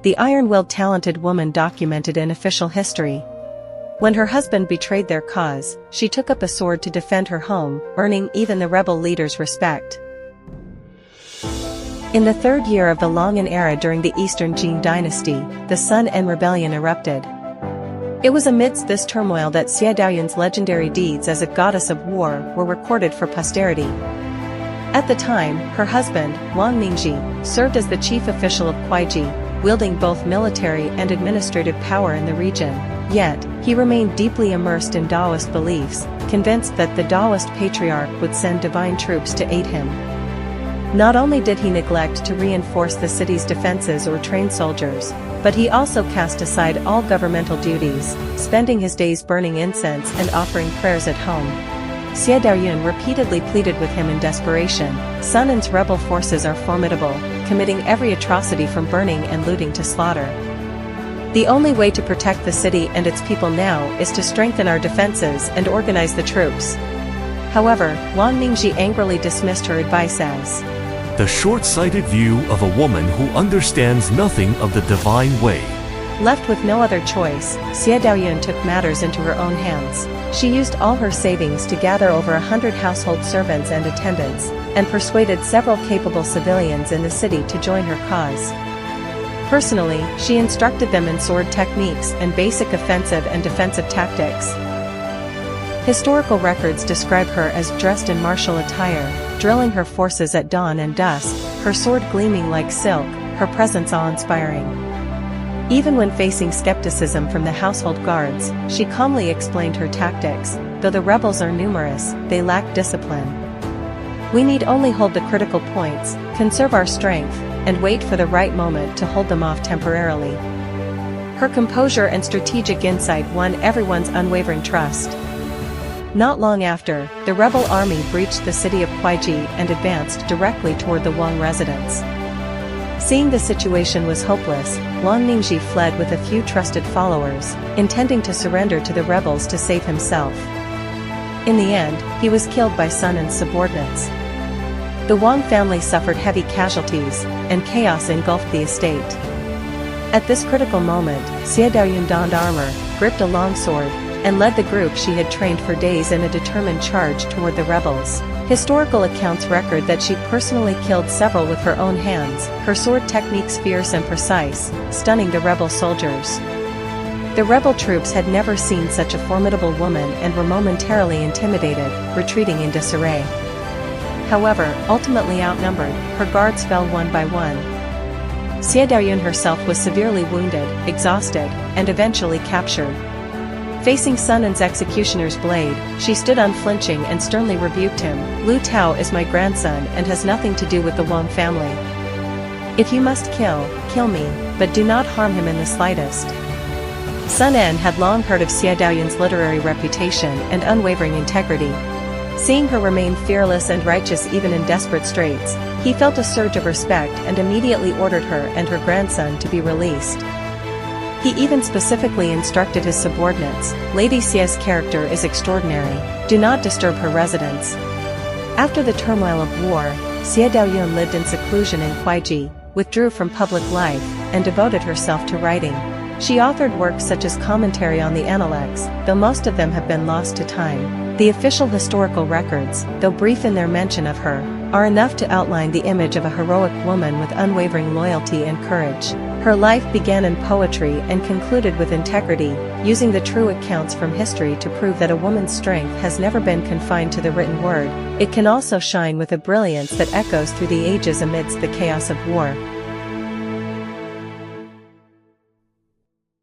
the iron-willed talented woman documented in official history. When her husband betrayed their cause, she took up a sword to defend her home, earning even the rebel leader's respect. In the third year of the Longan era during the Eastern Jin dynasty, the Sun En rebellion erupted. It was amidst this turmoil that Xie Daoyun's legendary deeds as a goddess of war were recorded for posterity. At the time, her husband, Wang Ningji, served as the chief official of Kuaiji, wielding both military and administrative power in the region. Yet, he remained deeply immersed in Taoist beliefs, convinced that the Taoist patriarch would send divine troops to aid him. Not only did he neglect to reinforce the city's defenses or train soldiers, but he also cast aside all governmental duties, spending his days burning incense and offering prayers at home. Xie Daoyun repeatedly pleaded with him in desperation. Sun En's rebel forces are formidable, committing every atrocity from burning and looting to slaughter. The only way to protect the city and its people now is to strengthen our defenses and organize the troops. However, Wang Ningji angrily dismissed her advice as the short-sighted view of a woman who understands nothing of the divine way. Left with no other choice, Xie Daoyun took matters into her own hands. She used all her savings to gather over 100 household servants and attendants, and persuaded several capable civilians in the city to join her cause. Personally, she instructed them in sword techniques and basic offensive and defensive tactics. Historical records describe her as dressed in martial attire, drilling her forces at dawn and dusk, her sword gleaming like silk, her presence awe-inspiring. Even when facing skepticism from the household guards, she calmly explained her tactics. Though the rebels are numerous, they lack discipline. We need only hold the critical points, conserve our strength, and wait for the right moment to hold them off temporarily. Her composure and strategic insight won everyone's unwavering trust. Not long after, the rebel army breached the city of Kuaiji and advanced directly toward the Wang residence. Seeing the situation was hopeless, Wang Ningji fled with a few trusted followers, intending to surrender to the rebels to save himself. In the end, he was killed by Sun En's subordinates. The Wang family suffered heavy casualties, and chaos engulfed the estate. At this critical moment, Xie Daoyun donned armor, gripped a long sword, and led the group she had trained for days in a determined charge toward the rebels. Historical accounts record that she personally killed several with her own hands, her sword techniques fierce and precise, stunning the rebel soldiers. The rebel troops had never seen such a formidable woman and were momentarily intimidated, retreating in disarray. However, ultimately outnumbered, her guards fell one by one. Xie Daoyun herself was severely wounded, exhausted, and eventually captured. Facing Sun En's executioner's blade, she stood unflinching and sternly rebuked him. Lu Tao is my grandson and has nothing to do with the Wang family. If you must kill, kill me, but do not harm him in the slightest. Sun En had long heard of Xie Daoyun's literary reputation and unwavering integrity. Seeing her remain fearless and righteous even in desperate straits, he felt a surge of respect and immediately ordered her and her grandson to be released. He even specifically instructed his subordinates, Lady Xie's character is extraordinary, do not disturb her residence. After the turmoil of war, Xie Daoyun lived in seclusion in Kuaiji, withdrew from public life, and devoted herself to writing. She authored works such as commentary on the Analects, though most of them have been lost to time. The official historical records, though brief in their mention of her, are enough to outline the image of a heroic woman with unwavering loyalty and courage. Her life began in poetry and concluded with integrity, using the true accounts from history to prove that a woman's strength has never been confined to the written word. It can also shine with a brilliance that echoes through the ages amidst the chaos of war.